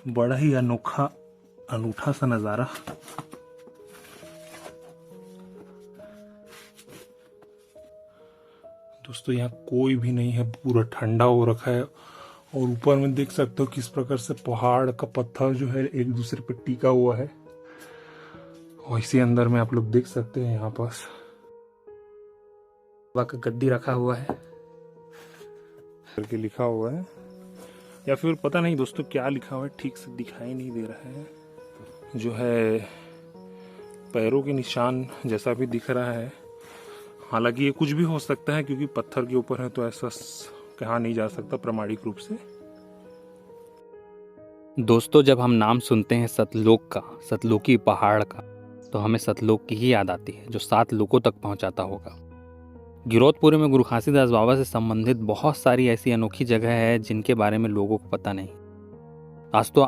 बड़ा ही अनूठा सा नज़ारा। दोस्तों यहाँ कोई भी नहीं है, पूरा ठंडा हो रखा है और ऊपर में देख सकते हो किस प्रकार से पहाड़ का पत्थर जो है एक दूसरे पर टिका हुआ है। और इसी अंदर में आप लोग देख सकते हैं यहाँ पास का गद्दी रखा हुआ है करके लिखा हुआ है, या फिर पता नहीं दोस्तों क्या लिखा हुआ है, ठीक से दिखाई नहीं दे रहा है। जो है पैरों के निशान जैसा भी दिख रहा है, हालांकि ये कुछ भी हो सकता है क्योंकि पत्थर के ऊपर है तो ऐसा कहा नहीं जा सकता प्रामाणिक रूप से। दोस्तों जब हम नाम सुनते हैं सतलोक का, सतलोकी पहाड़ का, तो हमें सतलोक की ही याद आती है जो 7 लोकों तक पहुंचाता होगा। गिरौदपुरी में गुरु घासीदास बाबा से संबंधित बहुत सारी ऐसी अनोखी जगह है जिनके बारे में लोगों को पता नहीं।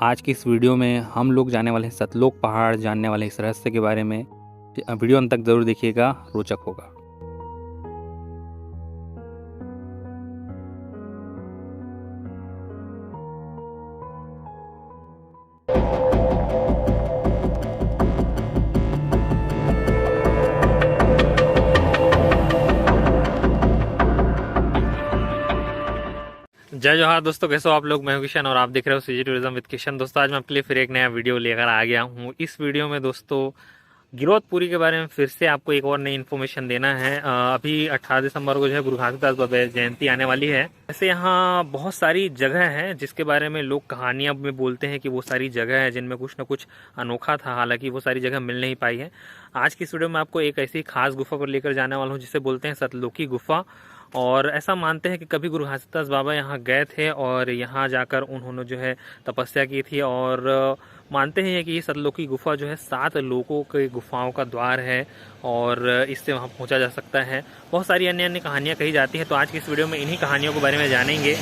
आज की इस वीडियो में हम लोग जाने वाले हैं सतलोक पहाड़, जानने वाले इस रहस्य के बारे में। वीडियो अंत तक जरूर देखिएगा, रोचक होगा। जय जोहार दोस्तों, कैसे हो आप लोग। मैं हूं किशन और आप देख रहे हो सीजी टूरिज्म विद किशन। दोस्तों आज मैं आपके लिए फिर एक नया वीडियो लेकर आ गया हूं। इस वीडियो में दोस्तों गिरौदपुरी के बारे में फिर से आपको एक और नई इन्फॉर्मेशन देना है। अभी 18 दिसंबर को जो है गुरु घासीदास बाबा जयंती आने वाली है। ऐसे यहाँ बहुत सारी जगह हैं जिसके बारे में लोग कहानियां में बोलते हैं कि वो सारी जगह है जिनमें कुछ न कुछ अनोखा था, हालांकि वो सारी जगह मिल नहीं पाई है। आज की इस वीडियो में आपको एक ऐसी खास गुफा पर लेकर जाने वाला हूँ जिसे बोलते हैं सतलोकी गुफा। और ऐसा मानते हैं कि कभी गुरु घासीदास बाबा यहाँ गए थे और यहाँ जाकर उन्होंने जो है तपस्या की थी। और मानते हैं कि ये सतलोकी गुफा जो है 7 लोकों के गुफाओं का द्वार है और इससे वहाँ पहुँचा जा सकता है। बहुत सारी अन्य अन्य कहानियाँ कही जाती हैं। तो आज की इस वीडियो में इन्हीं कहानियों के बारे में जानेंगे,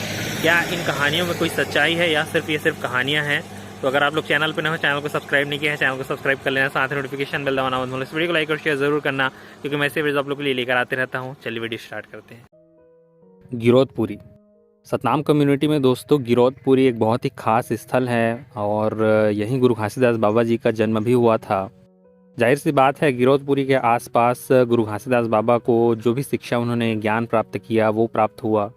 क्या इन कहानियों में कोई सच्चाई है या ये सिर्फ कहानियाँ हैं। तो अगर आप लोग चैनल पर नए हो, चैनल को सब्सक्राइब नहीं किया है, चैनल को सब्सक्राइब कर लेना, साथ ही नोटिफिकेशन बेल दबाना मत भूलना। इस वीडियो को लाइक और शेयर जरूर करना क्योंकि मैं ऐसे वीडियो आप लोग के लिए लेकर आते रहता हूँ। चलिए वीडियो स्टार्ट करते हैं। गिरौदपुरी सतनाम कम्युनिटी में दोस्तों गिरौदपुरी एक बहुत ही खास स्थल है और यहीं गुरु घासीदास बाबा जी का जन्म भी हुआ था। जाहिर सी बात है गिरौदपुरी के आसपास गुरु घासीदास बाबा को जो भी शिक्षा उन्होंने ज्ञान प्राप्त किया वो प्राप्त हुआ।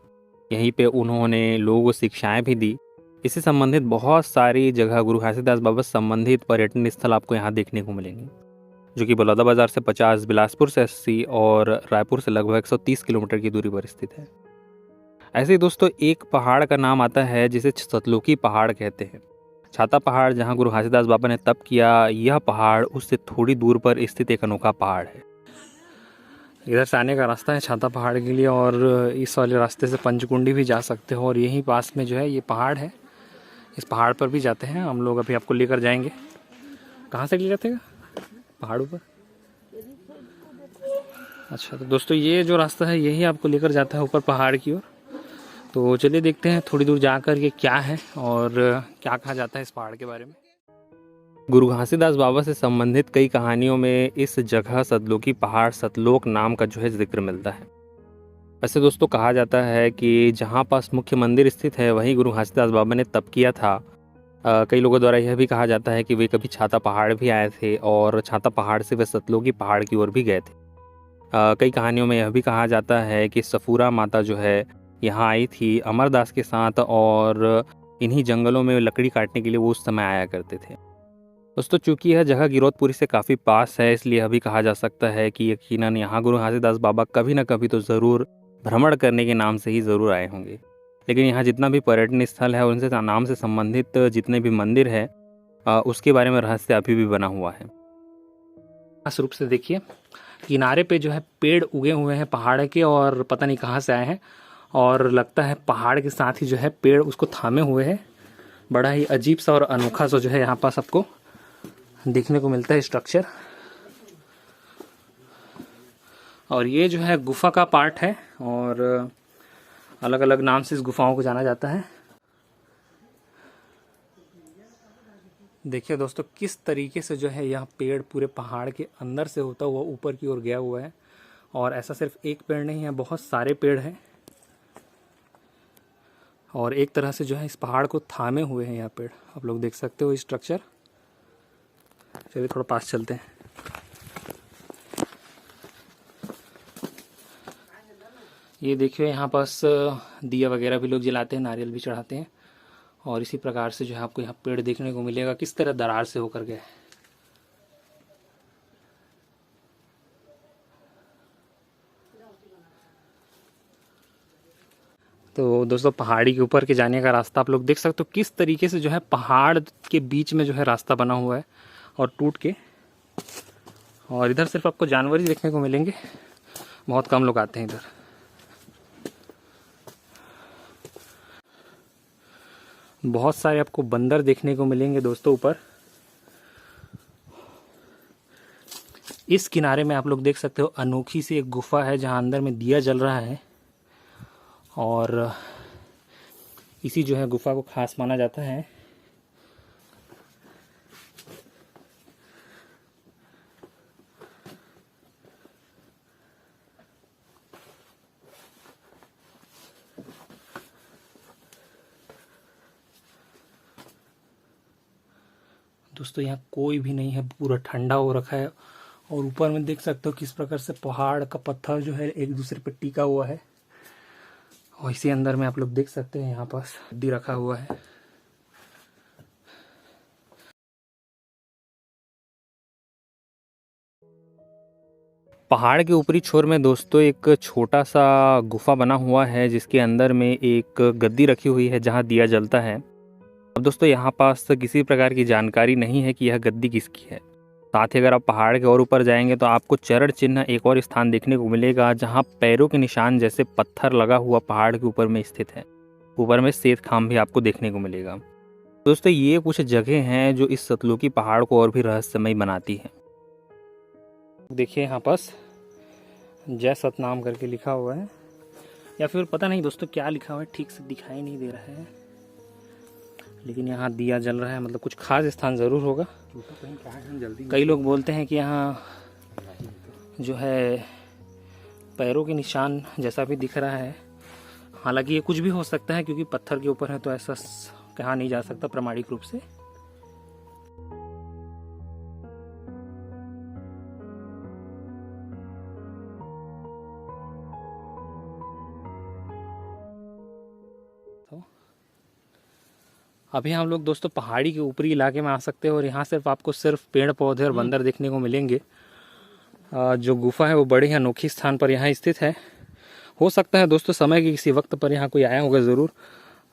यहीं पे उन्होंने लोगों को शिक्षाएं भी दी। इससे संबंधित बहुत सारी जगह गुरु घासीदास बाबा से संबंधित पर्यटन स्थल आपको यहाँ देखने को मिलेंगे, जो कि बलौदा बाजार से 50, बिलासपुर से 80 और रायपुर से लगभग 130 किलोमीटर की दूरी पर स्थित है। ऐसे ही दोस्तों एक पहाड़ का नाम आता है जिसे सतलोकी पहाड़ कहते हैं। छाता पहाड़ जहां गुरु घासीदास बाबा ने तप किया, यह पहाड़ उससे थोड़ी दूर पर स्थित एक अनोखा पहाड़ है। इधर से आने का रास्ता है छाता पहाड़ के लिए और इस वाले रास्ते से पंचकुंडी भी जा सकते हो और यहीं पास में जो है ये पहाड़ है। इस पहाड़ पर भी जाते हैं हम लोग, अभी आपको लेकर जाएंगे। कहाँ से ले जाते हैं पहाड़ों पर? अच्छा तो दोस्तों ये जो रास्ता है यही आपको लेकर जाता है ऊपर पहाड़ की ओर। तो चलिए देखते हैं थोड़ी दूर जाकर ये क्या है और क्या कहा जाता है इस पहाड़ के बारे में। गुरु घासीदास बाबा से संबंधित कई कहानियों में इस जगह सतलोकी पहाड़, सतलोक नाम का जो है जिक्र मिलता है। वैसे दोस्तों कहा जाता है कि जहाँ पास मुख्य मंदिर स्थित है वहीं गुरु घासीदास बाबा ने तप किया था। कई लोगों द्वारा यह भी कहा जाता है कि वे कभी छाता पहाड़ भी आए थे और छाता पहाड़ से वे सतलोकी पहाड़ की ओर भी गए थे। कई कहानियों में यह भी कहा जाता है कि सफूरा माता जो है यहाँ आई थी अमरदास के साथ और इन्हीं जंगलों में लकड़ी काटने के लिए वो उस समय आया करते थे। दोस्तों चूंकि यह जगह गिरौदपुरी से काफ़ी पास है इसलिए अभी कहा जा सकता है कि यकीनन यहाँ गुरु घासीदास बाबा कभी ना कभी तो ज़रूर भ्रमण करने के नाम से ही ज़रूर आए होंगे। लेकिन यहाँ जितना भी पर्यटन स्थल है उनसे नाम से संबंधित जितने भी मंदिर है उसके बारे में रहस्य अभी भी बना हुआ है। खास रूप से देखिए किनारे पे जो है पेड़ उगे हुए हैं पहाड़ के और पता नहीं कहाँ से आए हैं और लगता है पहाड़ के साथ ही जो है पेड़ उसको थामे हुए हैं। बड़ा ही अजीब सा और अनोखा सा जो है यहाँ पास आपको देखने को मिलता है स्ट्रक्चर। और ये जो है गुफा का पार्ट है और अलग अलग नाम से इस गुफाओं को जाना जाता है। देखिए दोस्तों किस तरीके से जो है यह पेड़ पूरे पहाड़ के अंदर से होता हुआ ऊपर की ओर गया हुआ है और ऐसा सिर्फ एक पेड़ नहीं है, बहुत सारे पेड़ हैं और एक तरह से जो है इस पहाड़ को थामे हुए हैं यहाँ पेड़। आप लोग देख सकते हो स्ट्रक्चर। चलिए थोड़ा पास चलते हैं। ये देखिए यहाँ पास दिया वगैरह भी लोग जलाते हैं, नारियल भी चढ़ाते हैं और इसी प्रकार से जो है आपको यहाँ पेड़ देखने को मिलेगा किस तरह दरार से होकर गए। तो दोस्तों पहाड़ी के ऊपर के जाने का रास्ता आप लोग देख सकते हो किस तरीके से जो है पहाड़ के बीच में जो है रास्ता बना हुआ है और टूट के, और इधर सिर्फ आपको जानवर ही देखने को मिलेंगे, बहुत कम लोग आते हैं इधर। बहुत सारे आपको बंदर देखने को मिलेंगे दोस्तों ऊपर। इस किनारे में आप लोग देख सकते हो अनोखी सी एक गुफा है जहां अंदर में दिया जल रहा है और इसी जो है गुफा को खास माना जाता है। दोस्तों यहाँ कोई भी नहीं है, पूरा ठंडा हो रखा है और ऊपर में देख सकते हो किस प्रकार से पहाड़ का पत्थर जो है एक दूसरे पर टिका हुआ है और इसी अंदर में आप लोग देख सकते हैं यहाँ पास गद्दी रखा हुआ है। पहाड़ के ऊपरी छोर में दोस्तों एक छोटा सा गुफा बना हुआ है जिसके अंदर में एक गद्दी रखी हुई है जहाँ दिया जलता है। अब दोस्तों यहाँ पास किसी प्रकार की जानकारी नहीं है कि यह गद्दी किसकी है। साथ ही अगर आप पहाड़ के और ऊपर जाएंगे तो आपको चरण चिन्ह एक और स्थान देखने को मिलेगा जहाँ पैरों के निशान जैसे पत्थर लगा हुआ पहाड़ के ऊपर में स्थित है। ऊपर में श्वेत खाम भी आपको देखने को मिलेगा। दोस्तों ये कुछ जगह हैं जो इस सतलुकी पहाड़ को और भी रहस्यमय बनाती है। देखिए यहाँ पास जय सतनाम करके लिखा हुआ है, या फिर पता नहीं दोस्तों क्या लिखा हुआ है, ठीक से दिखाई नहीं दे रहा है, लेकिन यहाँ दिया जल रहा है, मतलब कुछ खास स्थान ज़रूर होगा। कई लोग बोलते हैं कि यहाँ जो है पैरों के निशान जैसा भी दिख रहा है। हालांकि ये कुछ भी हो सकता है क्योंकि पत्थर के ऊपर है तो ऐसा कहा नहीं जा सकता प्रामाणिक रूप से। अभी हम लोग दोस्तों पहाड़ी के ऊपरी इलाके में आ सकते हैं और यहाँ सिर्फ आपको सिर्फ पेड़ पौधे और बंदर देखने को मिलेंगे। जो गुफा है वो बड़े ही अनोखी स्थान पर यहाँ स्थित है। हो सकता है दोस्तों समय के किसी वक्त पर यहाँ कोई आया होगा ज़रूर।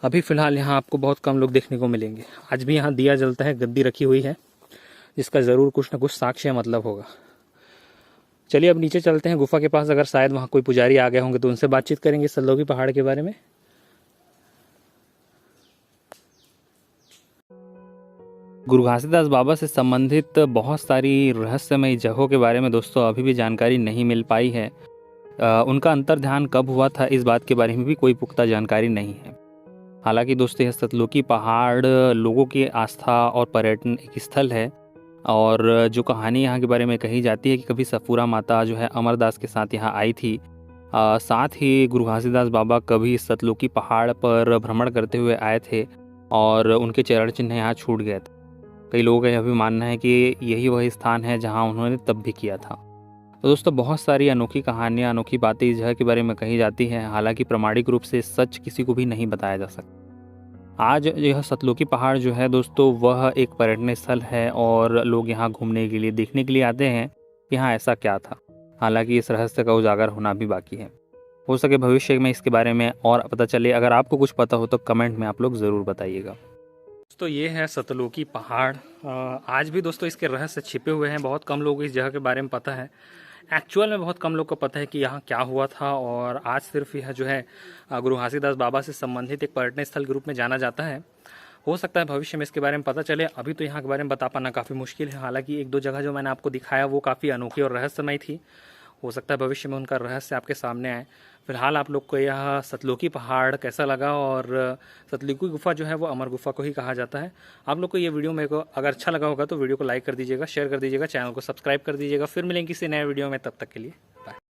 अभी फ़िलहाल यहाँ आपको बहुत कम लोग देखने को मिलेंगे। आज भी यहाँ दिया जलता है, गद्दी रखी हुई है जिसका ज़रूर कुछ ना कुछ साक्ष्य मतलब होगा। चलिए अब नीचे चलते हैं गुफा के पास, अगर शायद वहाँ कोई पुजारी आ गए होंगे तो उनसे बातचीत करेंगे सतलुकी पहाड़ के बारे में। गुरु घासीदास बाबा से संबंधित बहुत सारी रहस्यमयी जगहों के बारे में दोस्तों अभी भी जानकारी नहीं मिल पाई है। उनका अंतर्ध्यान कब हुआ था इस बात के बारे में भी कोई पुख्ता जानकारी नहीं है। हालांकि दोस्तों यह सतलुकी पहाड़ लोगों की आस्था और पर्यटन एक स्थल है और जो कहानी यहाँ के बारे में कही जाती है कि कभी सफूरा माता जो है अमरदास के साथ यहाँ आई थी। साथ ही गुरु घासीदास बाबा कभी सतलुकी पहाड़ पर भ्रमण करते हुए आए थे और उनके चरण चिन्ह यहाँ छूट गए थे। कई लोगों का यह भी मानना है कि यही वही स्थान है जहाँ उन्होंने तब भी किया था। तो दोस्तों बहुत सारी अनोखी कहानियाँ, अनोखी बातें इस जगह के बारे में कही जाती हैं। हालांकि प्रामाणिक रूप से सच किसी को भी नहीं बताया जा सकता। आज यह सतलुकी पहाड़ जो है दोस्तों वह एक पर्यटन स्थल है और लोग यहाँ घूमने के लिए, देखने के लिए आते हैं कि यहाँ ऐसा क्या था। हालांकि इस रहस्य का उजागर होना भी बाकी है। हो सके भविष्य में इसके बारे में और पता चले। अगर आपको कुछ पता हो तो कमेंट में आप लोग ज़रूर बताइएगा। दोस्तों ये है सतलुकी पहाड़। आज भी दोस्तों इसके रहस्य छिपे हुए हैं। बहुत कम लोग इस जगह के बारे में पता है। एक्चुअल में बहुत कम लोग को पता है कि यहाँ क्या हुआ था और आज सिर्फ यह जो है गुरु घासीदास बाबा से संबंधित एक पर्यटन स्थल के रूप में जाना जाता है। हो सकता है भविष्य में इसके बारे में पता चले। अभी तो यहाँ के बारे में बता पाना काफ़ी मुश्किल है। हालांकि एक दो जगह जो मैंने आपको दिखाया वो काफ़ी अनोखी और रहस्यमय थी। हो सकता है भविष्य में उनका रहस्य आपके सामने आए। फिलहाल आप लोग को यह सतलुकी पहाड़ कैसा लगा, और सतलुकी गुफा जो है वो अमर गुफा को ही कहा जाता है। आप लोग को ये वीडियो मेरे को अगर अच्छा लगा होगा तो वीडियो को लाइक कर दीजिएगा, शेयर कर दीजिएगा, चैनल को सब्सक्राइब कर दीजिएगा। फिर मिलेंगे किसी नए वीडियो में, तब तक के लिए बाय।